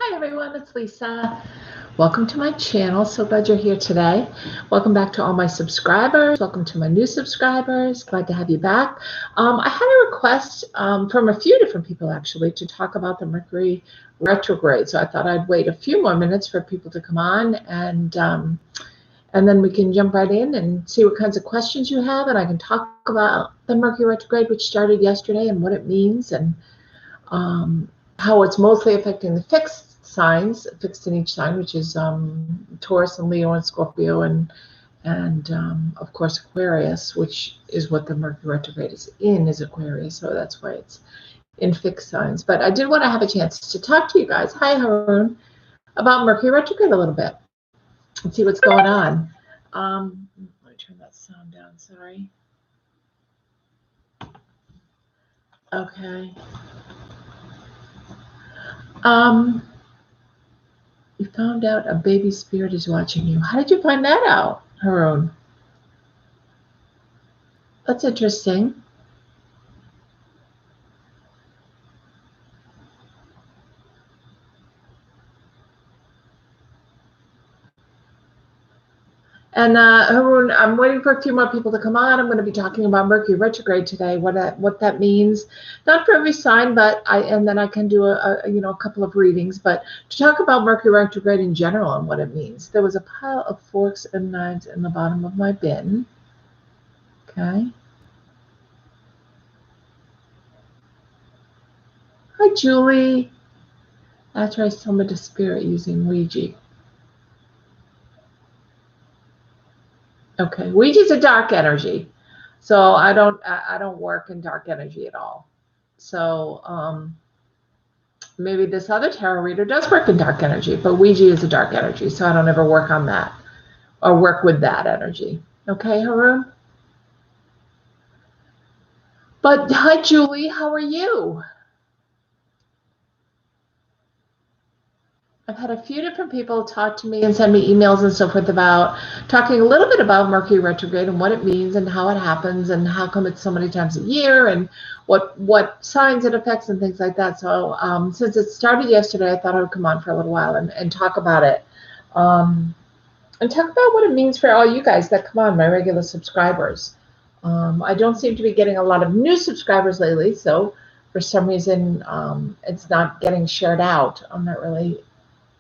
Hi everyone, it's Lisa. Welcome to my channel. So glad you're here today. Welcome back to all my subscribers. Welcome to my new subscribers. Glad to have you back. I had a request from a few different people actually to talk about the Mercury retrograde. So I thought I'd wait a few more minutes for people to come on and then we can jump right in and see what kinds of questions you have, and I can talk about the Mercury retrograde, which started yesterday, and what it means, and how it's mostly affecting the fixed signs, fixed in each sign, which is Taurus and Leo and Scorpio and of course Aquarius, which is what the Mercury retrograde is Aquarius. So that's why it's in fixed signs. But I did want to have a chance to talk to you guys. Hi, Haroon, about Mercury retrograde a little bit and see what's going on. Let me turn that sound down. Sorry. Okay. You found out a baby spirit is watching you. How did you find that out, Haroon? That's interesting. And Haroon, I'm waiting for a few more people to come on. I'm going to be talking about Mercury retrograde today. What that means, not for every sign, but then I can do a couple of readings. But to talk about Mercury retrograde in general and what it means, there was a pile of forks and knives in the bottom of my bin. Okay. Hi, Julie. After I summoned a spirit using Ouija. Okay, Ouija is a dark energy, so I don't work in dark energy at all. So maybe this other tarot reader does work in dark energy, but Ouija is a dark energy, so I don't ever work on that or work with that energy. Okay, Haroon? But hi, Julie, how are you? I've had a few different people talk to me and send me emails and so forth about talking a little bit about Mercury retrograde and what it means and how it happens and how come it's so many times a year and what signs it affects and things like that. So since it started yesterday, I thought I would come on for a little while and talk about it. And talk about what it means for all you guys that come on, my regular subscribers. I don't seem to be getting a lot of new subscribers lately, so for some reason it's not getting shared out. I'm not really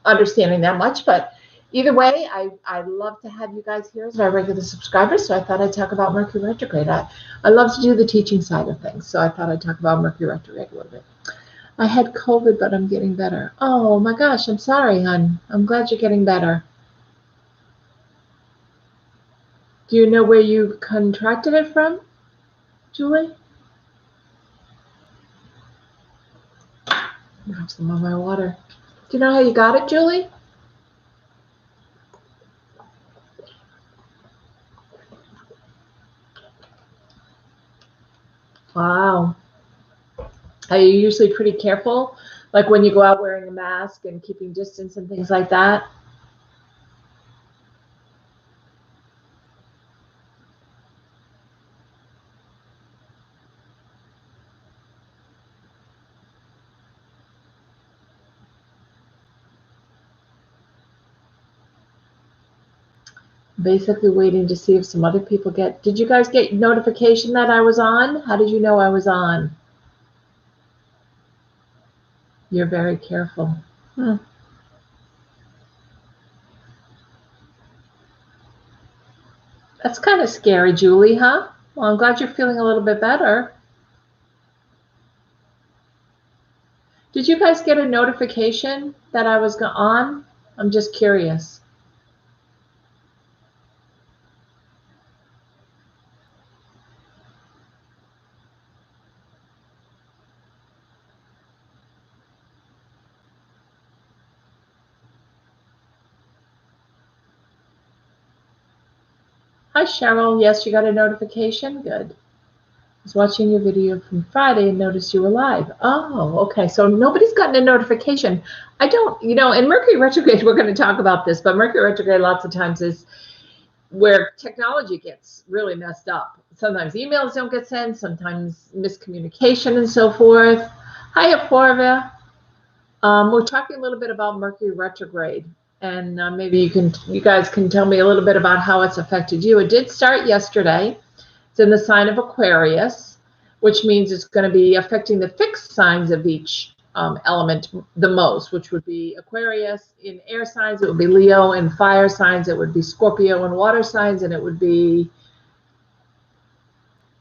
understanding that much, but either way, I love to have you guys here as my regular subscribers, so I thought I'd talk about Mercury retrograde. I love to do the teaching side of things, so I thought I'd talk about Mercury retrograde a little bit. I had COVID, but I'm getting better. Oh my gosh, I'm sorry, hon. I'm glad you're getting better. Do you know where you contracted it from, Julie? I have some of my water. Do you know how you got it, Julie? Wow. Are you usually pretty careful? Like when you go out wearing a mask and keeping distance and things like that? Basically waiting to see if some other people get. Did you guys get notification that I was on? How did you know I was on? You're very careful. That's kind of scary, Julie, huh? Well, I'm glad you're feeling a little bit better. Did you guys get a notification that I was on? I'm just curious. Hi, Cheryl. Yes, you got a notification? Good. I was watching your video from Friday and noticed you were live. Oh, okay. So nobody's gotten a notification. I don't, in Mercury retrograde, we're going to talk about this, but Mercury retrograde lots of times is where technology gets really messed up. Sometimes emails don't get sent, sometimes miscommunication and so forth. Hi, Aporva. We're talking a little bit about Mercury retrograde, and maybe you guys can tell me a little bit about how it's affected you. It did start yesterday. It's in the sign of Aquarius, which means it's going to be affecting the fixed signs of each element the most, which would be Aquarius. In air signs, it would be Leo. In fire signs, it would be Scorpio. In water signs, and it would be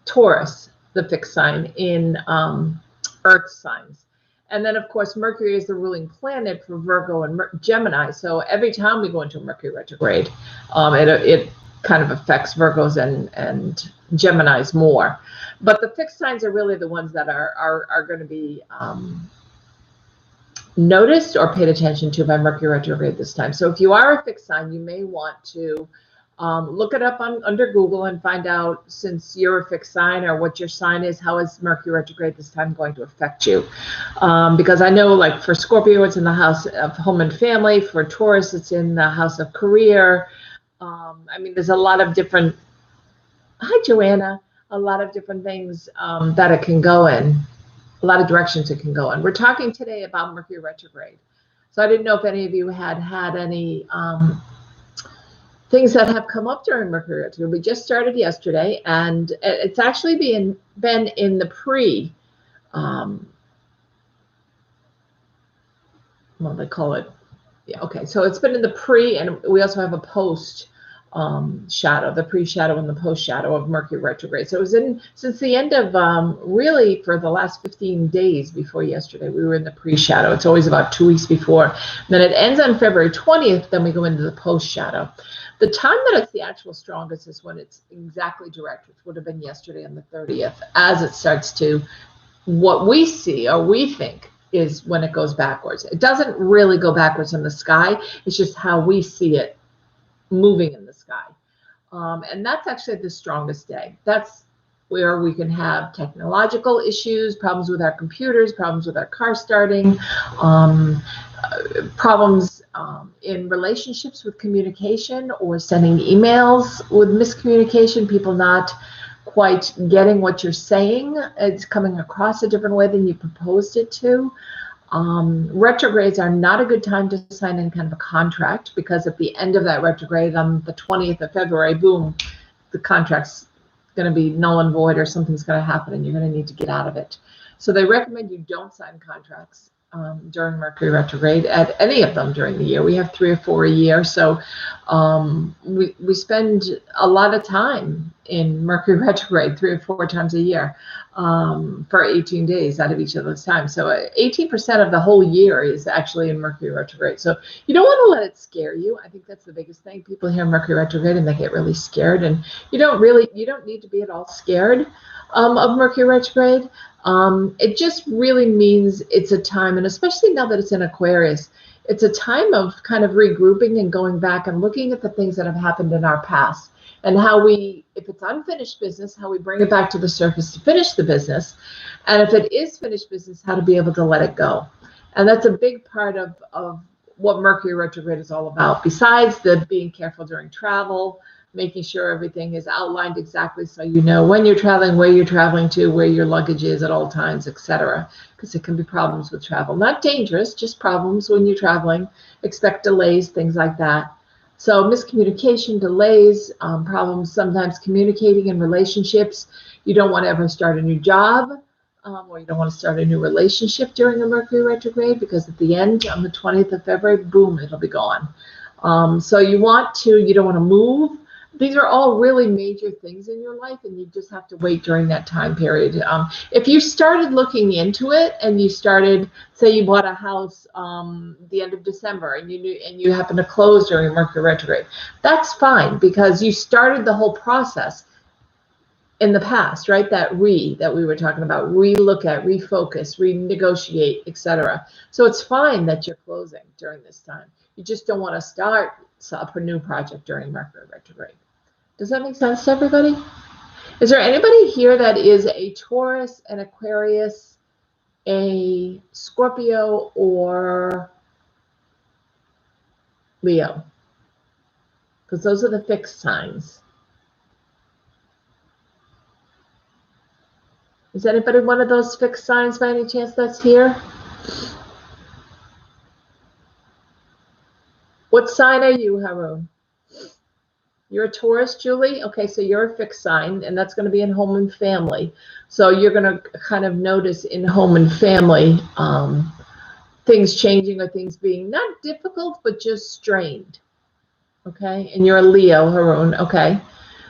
Taurus, the fixed sign. In earth signs. And then, of course, Mercury is the ruling planet for Virgo and Gemini. So every time we go into Mercury retrograde, it kind of affects Virgos and Geminis more. But the fixed signs are really the ones that are going to be noticed or paid attention to by Mercury retrograde this time. So if you are a fixed sign, you may want to look it up under Google and find out, since you're a fixed sign or what your sign is, how is Mercury retrograde this time going to affect you? Because I know, like for Scorpio, it's in the house of home and family. For Taurus, it's in the house of career. I mean, there's a lot of different, hi Joanna, a lot of different things that it can go in, a lot of directions it can go in. We're talking today about Mercury retrograde. So I didn't know if any of you had any things that have come up during Mercury retrograde. We just started yesterday, and it's actually been in the pre, well, they call it, yeah, okay. So it's been in the pre, and we also have a post shadow, the pre-shadow and the post-shadow of Mercury retrograde. So it was in since the end of really for the last 15 days before yesterday, we were in the pre-shadow. It's always about 2 weeks before. Then it ends on February 20th. Then we go into the post-shadow. The time that it's the actual strongest is when it's exactly direct, which would have been yesterday on the 30th, as it starts to, what we see or we think is when it goes backwards. It doesn't really go backwards in the sky. It's just how we see it moving in the sky. And that's actually the strongest day. That's where we can have technological issues, problems with our computers, problems with our car starting, problems in relationships with communication or sending emails with miscommunication, people not quite getting what you're saying. It's coming across a different way than you proposed it to. Retrogrades are not a good time to sign any kind of a contract, because at the end of that retrograde on the 20th of February, boom, the contract's going to be null and void, or something's going to happen and you're going to need to get out of it. So they recommend you don't sign contracts during Mercury retrograde, at any of them during the year. We have 3 or 4 a year, so we spend a lot of time in Mercury retrograde 3 or 4 times a year for 18 days out of each of those times. So 18% of the whole year is actually in Mercury retrograde. So you don't want to let it scare you. I think that's the biggest thing. People hear Mercury retrograde and they get really scared, and you don't need to be at all scared of Mercury retrograde. It just really means it's a time, and especially now that it's in Aquarius, it's a time of kind of regrouping and going back and looking at the things that have happened in our past, and how we, if it's unfinished business, how we bring it back to the surface to finish the business. And if it is finished business, how to be able to let it go. And that's a big part of what Mercury retrograde is all about, besides the being careful during travel, making sure everything is outlined exactly so you know when you're traveling, where you're traveling to, where your luggage is at all times, etc. Because it can be problems with travel. Not dangerous, just problems when you're traveling. Expect delays, things like that. So miscommunication, delays, problems sometimes communicating in relationships. You don't want to ever start a new job, or you don't want to start a new relationship during a Mercury retrograde, because at the end, on the 20th of February, boom, it'll be gone. So you don't want to move. These are all really major things in your life, and you just have to wait during that time period. If you started looking into it, and you started, say you bought a house the end of December, and you happen to close during Mercury retrograde, that's fine, because you started the whole process in the past, right? That we were talking about, relook at, refocus, renegotiate, etc. So it's fine that you're closing during this time. You just don't want to start a new project during Mercury retrograde. Does that make sense to everybody? Is there anybody here that is a Taurus, an Aquarius, a Scorpio, or Leo? Because those are the fixed signs. Is anybody one of those fixed signs by any chance that's here? What sign are you, Haroon? You're a Taurus, Julie? Okay, so you're a fixed sign, and that's going to be in home and family. So you're going to kind of notice in home and family things changing or things being not difficult, but just strained. Okay, and you're a Leo, Haroon. Okay,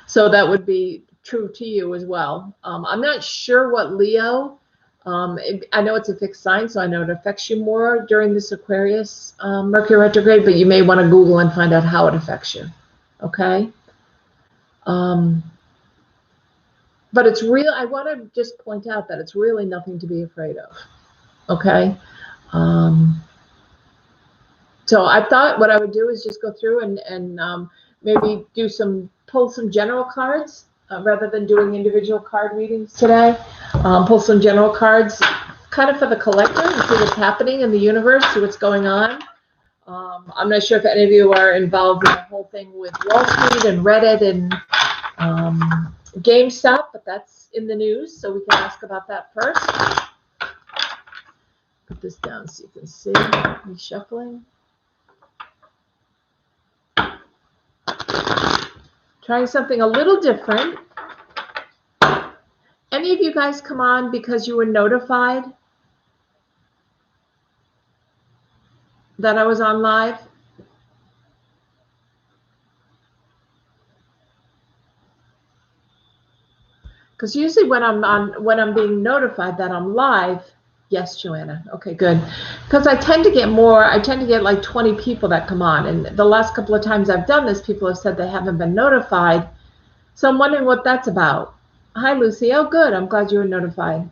so that would be true to you as well. I'm not sure what Leo, I know it's a fixed sign, so I know it affects you more during this Aquarius Mercury retrograde, but you may want to Google and find out how it affects you. Okay. But it's real. I want to just point out that it's really nothing to be afraid of. Okay. So I thought what I would do is just go through and maybe pull some general cards rather than doing individual card readings today. Pull some general cards kind of for the collector and see what's happening in the universe, see what's going on. I'm not sure if any of you are involved in the whole thing with Wall Street and Reddit and GameStop, but that's in the news, so we can ask about that first. Put this down so you can see me shuffling. Trying something a little different. Any of you guys come on because you were notified that I was on live? Because usually when I'm being notified that I'm live, yes, Joanna. Okay, good. Because I tend to get like 20 people that come on. And the last couple of times I've done this, people have said they haven't been notified. So I'm wondering what that's about. Hi, Lucy. Oh, good. I'm glad you were notified.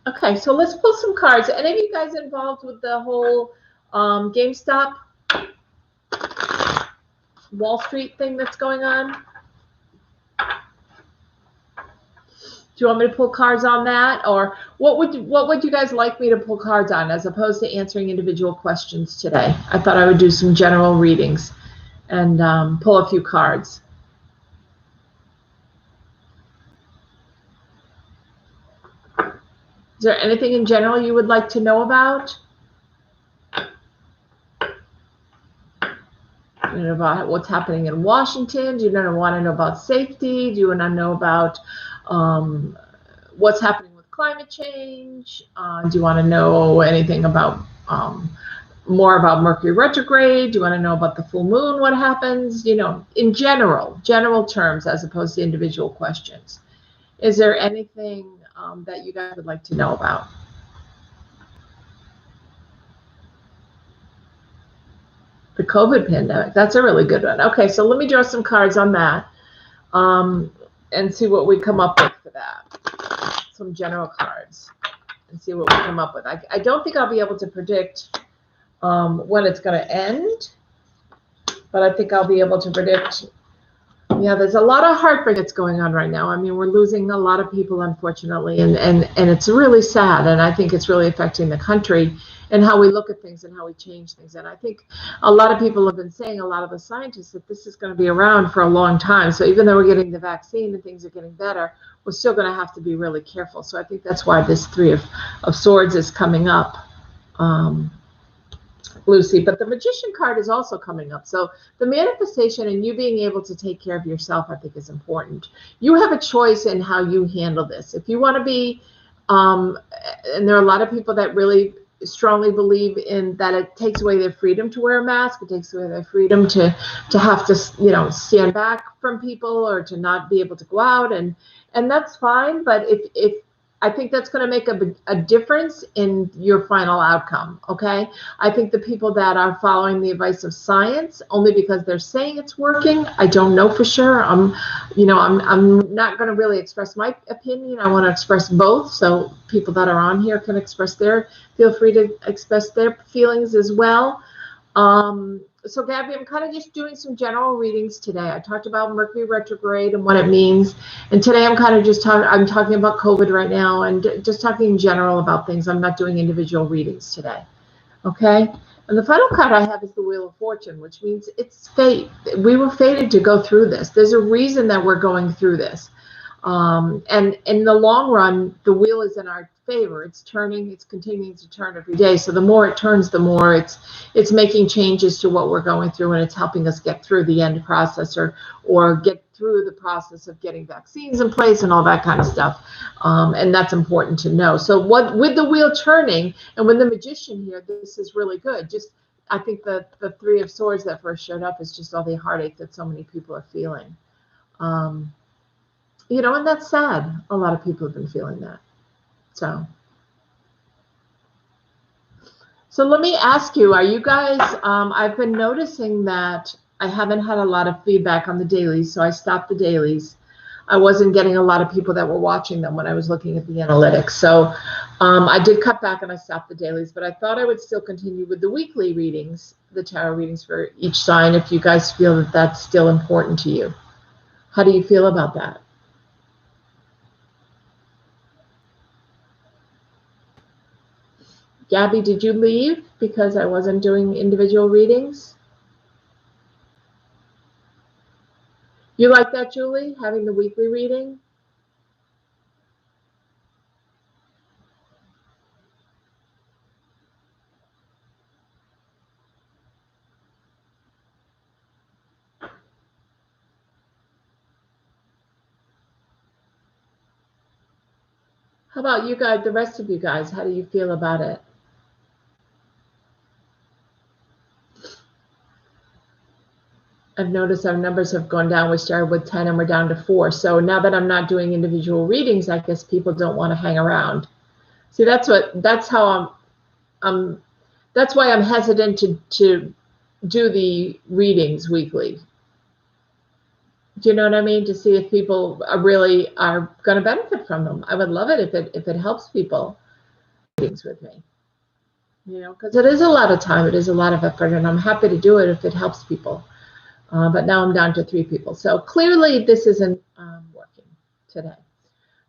Okay, so let's pull some cards. Any of you guys involved with the whole GameStop, Wall Street thing that's going on? Do you want me to pull cards on that, or what would you guys like me to pull cards on, as opposed to answering individual questions today? I thought I would do some general readings and pull a few cards. Is there anything in general you would like to know about? You know, about what's happening in Washington? Do you want to know about safety? Do you want to know about what's happening with climate change? Do you want to know anything about more about Mercury retrograde? Do you want to know about the full moon? What happens? You know, in general terms, as opposed to individual questions. Is there anything that you guys would like to know about? The COVID pandemic. That's a really good one. Okay, so let me draw some cards on that and see what we come up with for that. Some general cards and see what we come up with. I don't think I'll be able to predict when it's going to end, but I think I'll be able to predict. Yeah, there's a lot of heartbreak that's going on right now. I mean, we're losing a lot of people, unfortunately, and it's really sad, and I think it's really affecting the country and how we look at things and how we change things. And I think a lot of people have been saying, a lot of the scientists, that this is going to be around for a long time. So even though we're getting the vaccine and things are getting better, we're still going to have to be really careful. So I think that's why this Three of Swords is coming up. Lucy, but the Magician card is also coming up. So the manifestation and you being able to take care of yourself, I think, is important. You have a choice in how you handle this. If you want to be, and there are a lot of people that really strongly believe in that it takes away their freedom to wear a mask. It takes away their freedom to have to, stand back from people or to not be able to go out, and that's fine. But if I think that's going to make a difference in your final outcome. Okay. I think the people that are following the advice of science only because they're saying it's working, I don't know for sure. I'm not going to really express my opinion. I want to express both. So people that are on here can feel free to express their feelings as well. So Gabby, I'm kind of just doing some general readings today. I talked about Mercury retrograde and what it means. And today I'm kind of just I'm talking about COVID right now and just talking in general about things. I'm not doing individual readings today. Okay. And the final card I have is the Wheel of Fortune, which means it's fate. We were fated to go through this. There's a reason that we're going through this. And in the long run, the wheel is in our favor. It's turning, it's continuing to turn every day. So the more it turns, the more it's making changes to what we're going through, and it's helping us get through the end process, or get through the process of getting vaccines in place and all that kind of stuff. And that's important to know. So what with the wheel turning and with the magician here, this is really good. Just I think the Three of Swords that first showed up is just all the heartache that so many people are feeling. You know, and that's sad. A lot of people have been feeling that. So let me ask you, are you guys, I've been noticing that I haven't had a lot of feedback on the dailies, so I stopped the dailies. I wasn't getting a lot of people that were watching them when I was looking at the analytics. So I did cut back and I stopped the dailies, but I thought I would still continue with the weekly readings, the tarot readings for each sign, if you guys feel that that's still important to you. How do you feel about that? Gabby, did you leave because I wasn't doing individual readings? You like that, Julie, having the weekly reading? How about you guys, the rest of you guys? How do you feel about it? I've noticed our numbers have gone down. We started with 10 and we're down to 4. So now that I'm not doing individual readings, I guess people don't want to hang around. See, that's how that's why I'm hesitant to do the readings weekly. Do you know what I mean? To see if people are really are going to benefit from them. I would love it if it helps people readings with me. You know, because it is a lot of time, it is a lot of effort, and I'm happy to do it if it helps people. But now I'm down to 3 people. So clearly this isn't working today.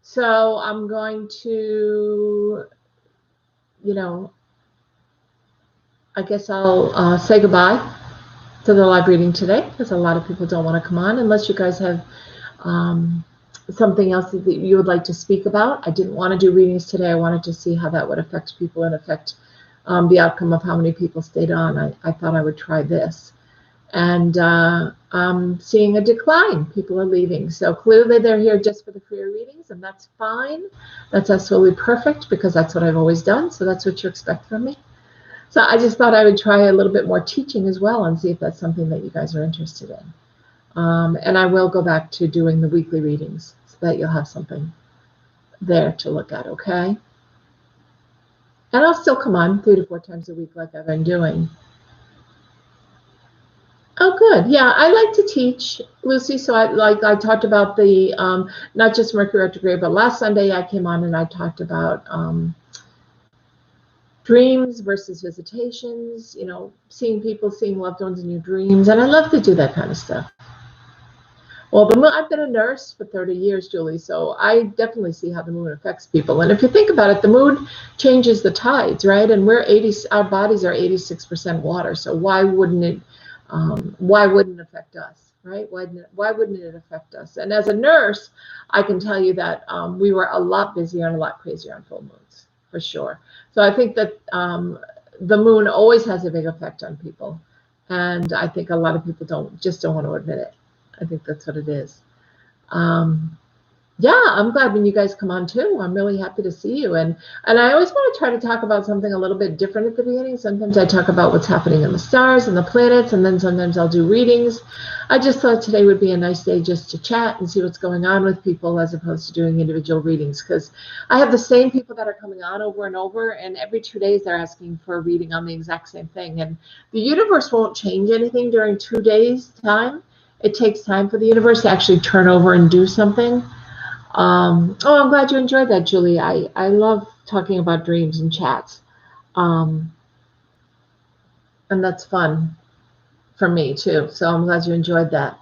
So I'm going to, you know, I guess I'll say goodbye to the live reading today, because a lot of people don't want to come on unless you guys have something else that you would like to speak about. I didn't want to do readings today. I wanted to see how that would affect people and affect the outcome of how many people stayed on. I thought I would try this. And I'm seeing a decline. People are leaving. So clearly they're here just for the free readings, and that's fine. That's absolutely perfect, because that's what I've always done. So that's what you expect from me. So I just thought I would try a little bit more teaching as well and see if that's something that you guys are interested in. And I will go back to doing the weekly readings so that you'll have something there to look at, okay? And I'll still come on 3 to 4 times a week like I've been doing. Oh, good. Yeah, I like to teach, Lucy. So I talked about the not just Mercury Retrograde, but last Sunday I came on and I talked about dreams versus visitations. You know, seeing people, seeing loved ones in your dreams, and I love to do that kind of stuff. Well, the moon, I've been a nurse for 30 years, Julie, so I definitely see how the moon affects people. And if you think about it, the moon changes the tides, right? And our bodies are 86% water, so why wouldn't it affect us, right? Why wouldn't it affect us? And as a nurse, I can tell you that we were a lot busier and a lot crazier on full moons, for sure. So I think that the moon always has a big effect on people. And I think a lot of people don't want to admit it. I think that's what it is. Yeah, I'm glad when you guys come on too. I'm really happy to see you. And I always want to try to talk about something a little bit different at the beginning. Sometimes I talk about what's happening in the stars and the planets, and then sometimes I'll do readings. I just thought today would be a nice day just to chat and see what's going on with people, as opposed to doing individual readings, because I have the same people that are coming on over and over, and every 2 days they're asking for a reading on the exact same thing. And the universe won't change anything during 2 days' time. It takes time for the universe to actually turn over and do something. Oh, I'm glad you enjoyed that, Julie. I love talking about dreams and chats. And that's fun for me too. So I'm glad you enjoyed that.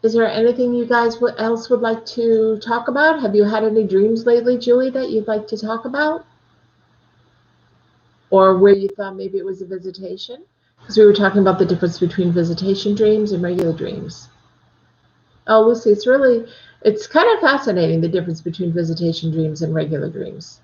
Is there anything you guys else would like to talk about? Have you had any dreams lately, Julie, that you'd like to talk about? Or where you thought maybe it was a visitation? Because we were talking about the difference between visitation dreams and regular dreams. Oh, Lucy, it's kind of fascinating, the difference between visitation dreams and regular dreams.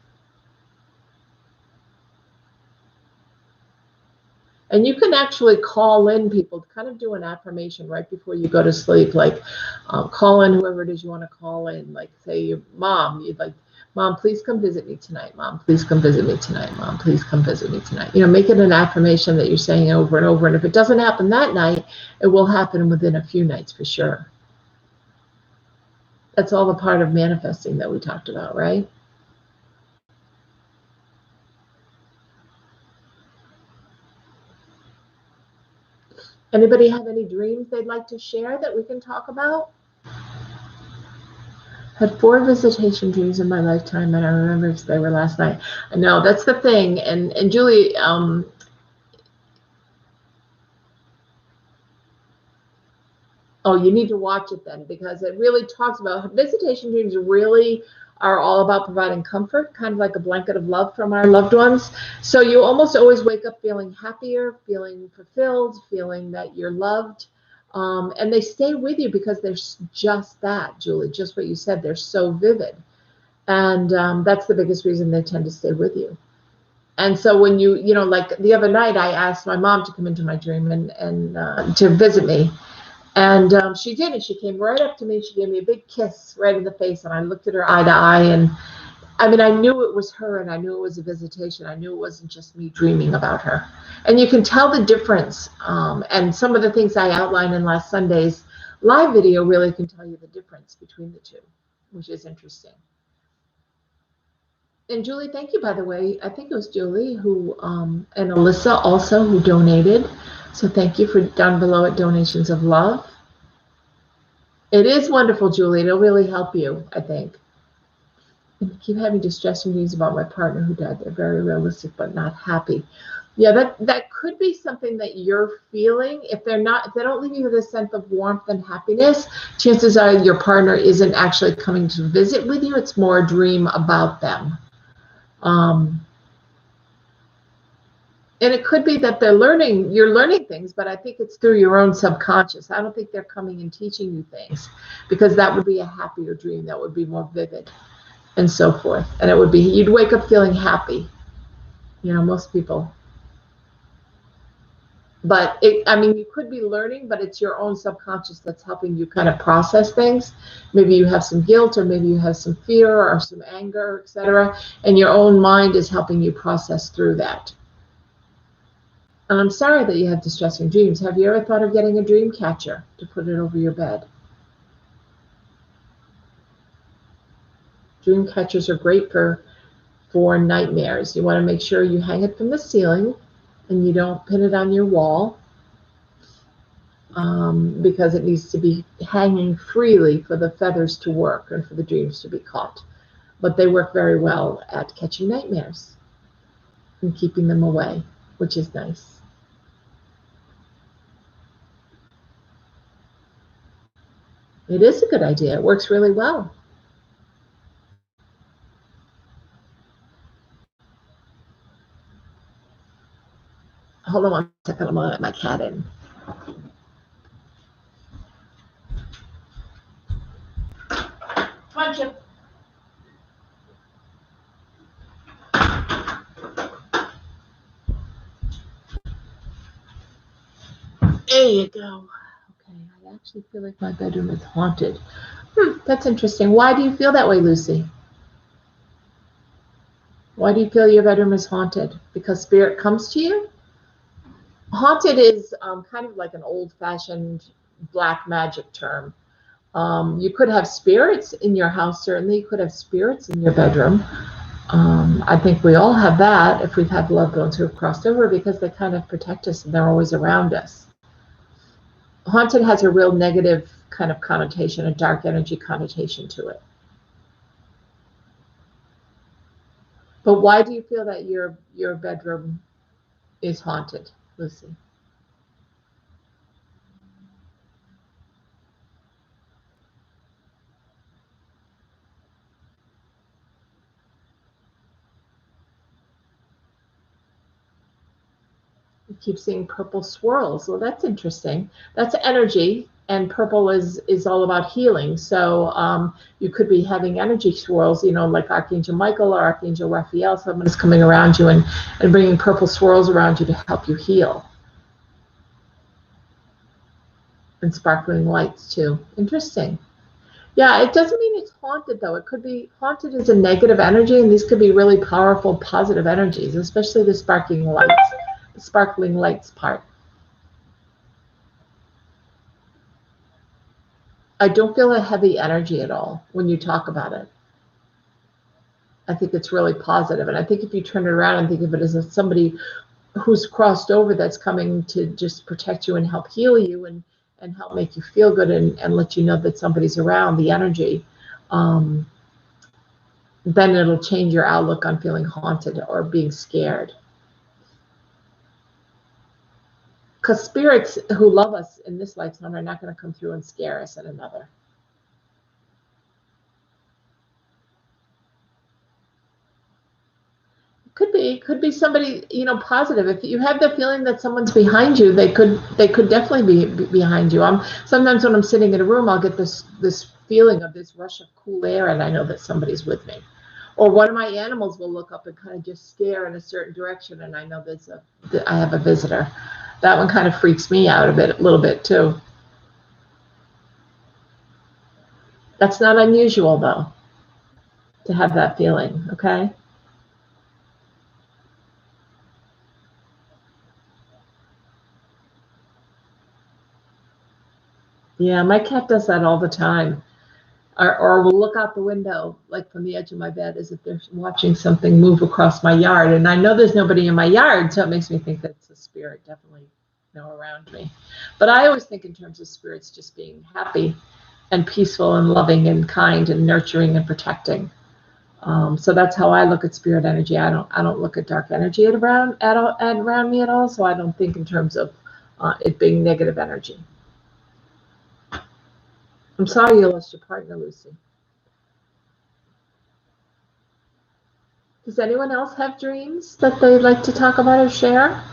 And you can actually call in people to kind of do an affirmation right before you go to sleep, like call in whoever it is you want to call in, like say your mom, you'd like, Mom, please come visit me tonight. Mom, please come visit me tonight. Mom, please come visit me tonight. Make it an affirmation that you're saying over and over. And if it doesn't happen that night, it will happen within a few nights for sure. That's all the part of manifesting that we talked about, right? Anybody have any dreams they'd like to share that we can talk about? Had 4 visitation dreams in my lifetime, and I remember if they were last night. No, that's the thing. And Julie, oh, you need to watch it then, because it really talks about visitation dreams. Really are all about providing comfort, kind of like a blanket of love from our loved ones. So you almost always wake up feeling happier, feeling fulfilled, feeling that you're loved. And they stay with you because they're just that, Julie, just what you said. They're so vivid. And that's the biggest reason they tend to stay with you. And so when like the other night, I asked my mom to come into my dream and to visit me. And she did, and she came right up to me. She gave me a big kiss right in the face, and I looked at her eye to eye. And I mean, I knew it was her, and I knew it was a visitation. I knew it wasn't just me dreaming about her. And you can tell the difference. And some of the things I outlined in last Sunday's live video really can tell you the difference between the two, which is interesting. And Julie, thank you, by the way. I think it was Julie who, and Alyssa also, who donated. So thank you for down below at Donations of Love. It is wonderful, Julie. It'll really help you, I think. I keep having distressing news about my partner who died. They're very realistic, but not happy. Yeah, that could be something that you're feeling. If they don't leave you with a sense of warmth and happiness, chances are your partner isn't actually coming to visit with you. It's more a dream about them. And it could be that you're learning things, but I think it's through your own subconscious. I don't think they're coming and teaching you things, because that would be a happier dream. That would be more vivid and so forth. And you'd wake up feeling happy, most people. But you could be learning, but it's your own subconscious that's helping you kind of process things. Maybe you have some guilt, or maybe you have some fear or some anger, etc. And your own mind is helping you process through that. And I'm sorry that you have distressing dreams. Have you ever thought of getting a dream catcher to put it over your bed? Dream catchers are great for nightmares. You want to make sure you hang it from the ceiling and you don't pin it on your wall, because it needs to be hanging freely for the feathers to work and for the dreams to be caught. But they work very well at catching nightmares and keeping them away, which is nice. It is a good idea. It works really well. Hold on one second. I'm going to let my cat in. Come on, Chip. There you go. Okay, I actually feel like my bedroom is haunted. That's interesting. Why do you feel that way, Lucy? Why do you feel your bedroom is haunted? Because spirit comes to you? Haunted is kind of like an old-fashioned black magic term. You could have spirits in your house, certainly. You could have spirits in your bedroom. I think we all have that if we've had loved ones who have crossed over, because they kind of protect us and they're always around us. Haunted has a real negative kind of connotation, a dark energy connotation to it. But why do you feel that your bedroom is haunted, Lucy? You keep seeing purple swirls. Well, that's interesting. That's energy. and purple is all about healing. So you could be having energy swirls, like Archangel Michael or Archangel Raphael. Someone is coming around you and bringing purple swirls around you to help you heal. And sparkling lights too. Interesting. Yeah, it doesn't mean it's haunted though. It could be haunted as a negative energy, and these could be really powerful, positive energies, especially the sparkling lights part. I don't feel a heavy energy at all when you talk about it. I think it's really positive. And I think if you turn it around and think of it as somebody who's crossed over that's coming to just protect you and help heal you and help make you feel good and let you know that somebody's around, the energy, then it'll change your outlook on feeling haunted or being scared. Because spirits who love us in this lifetime are not going to come through and scare us in another. Could be somebody, positive. If you have the feeling that someone's behind you, they could definitely be behind you. Sometimes when I'm sitting in a room, I'll get this feeling of this rush of cool air, and I know that somebody's with me. Or one of my animals will look up and kind of just stare in a certain direction, and I know I have a visitor. That one kind of freaks me out a little bit too. That's not unusual though, to have that feeling, okay? Yeah, my cat does that all the time. Or will look out the window, like from the edge of my bed, as if they're watching something move across my yard. And I know there's nobody in my yard, so it makes me think that it's a spirit definitely, around me. But I always think in terms of spirits just being happy and peaceful and loving and kind and nurturing and protecting. So that's how I look at spirit energy. I don't look at dark energy around me at all. So I don't think in terms of it being negative energy. I'm sorry you lost your partner, Lucy. Does anyone else have dreams that they'd like to talk about or share?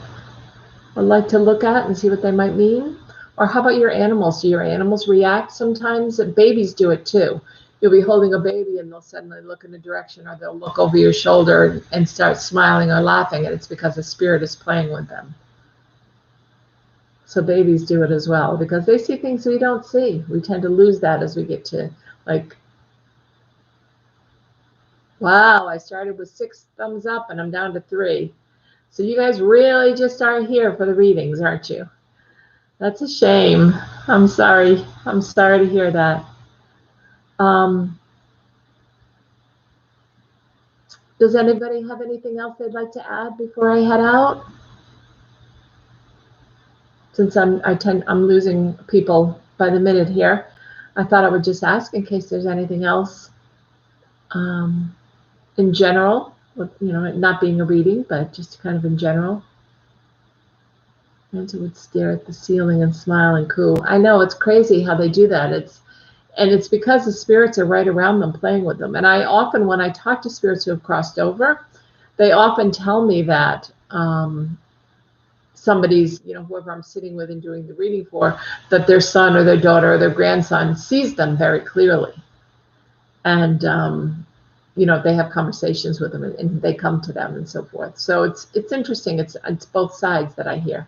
Or like to look at and see what they might mean? Or how about your animals? Do your animals react sometimes? And babies do it too. You'll be holding a baby and they'll suddenly look in a direction, or they'll look over your shoulder and start smiling or laughing, and it's because the spirit is playing with them. So babies do it as well because they see things we don't see. We tend to lose that as we get to, like, wow, I started with 6 thumbs up and I'm down to 3. So you guys really just are here for the readings, aren't you? That's a shame. I'm sorry. I'm sorry to hear that. Does anybody have anything else they'd like to add before I head out? Since I'm losing people by the minute here, I thought I would just ask in case there's anything else in general, not being a reading, but just kind of in general. Nancy would stare at the ceiling and smile and coo. I know, it's crazy how they do that. It's because the spirits are right around them playing with them. And I often, when I talk to spirits who have crossed over, they often tell me that somebody's, whoever I'm sitting with and doing the reading for, that their son or their daughter or their grandson sees them very clearly. And, they have conversations with them and they come to them and so forth. So it's interesting. It's both sides that I hear,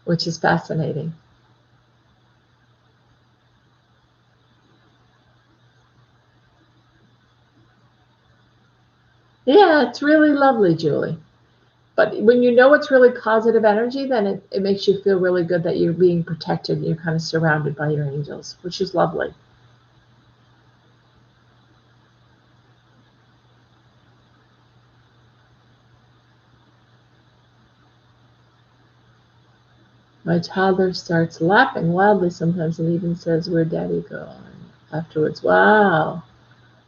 which is fascinating. Yeah, it's really lovely, Julie. But when you know it's really positive energy, then it makes you feel really good that you're being protected and you're kind of surrounded by your angels, which is lovely. My toddler starts laughing wildly sometimes and even says, "Where'd Daddy go?" afterwards. Wow,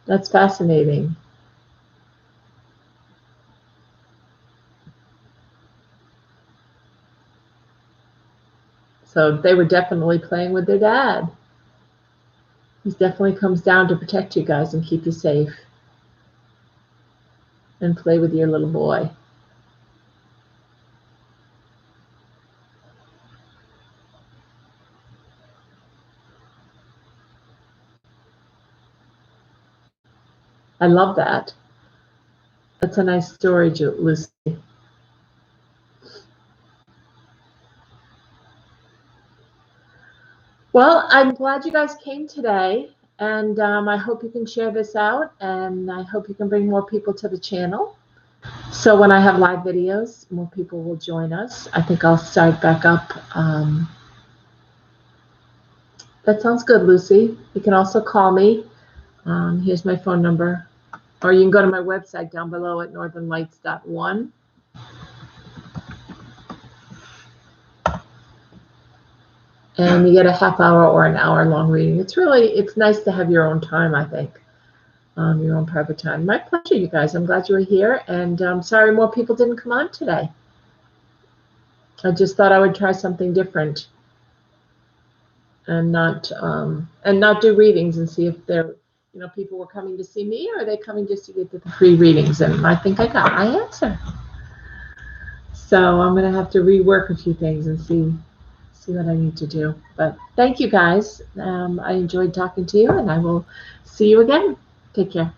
that's fascinating. So they were definitely playing with their dad. He definitely comes down to protect you guys and keep you safe and play with your little boy. I love that. That's a nice story, Lucy. Well, I'm glad you guys came today, and I hope you can share this out, and I hope you can bring more people to the channel. So when I have live videos, more people will join us. I think I'll start back up. That sounds good, Lucy. You can also call me. Here's my phone number. Or you can go to my website down below at northernlights.one. And you get a half hour or an hour long reading. It's nice to have your own time, I think. Your own private time. My pleasure, you guys. I'm glad you were here. And I'm sorry more people didn't come on today. I just thought I would try something different. And not do readings and see if they're, people were coming to see me, or are they coming just to get the free readings? And I think I got my answer. So I'm going to have to rework a few things and see what I need to do. But thank you guys. I enjoyed talking to you, and I will see you again. Take care.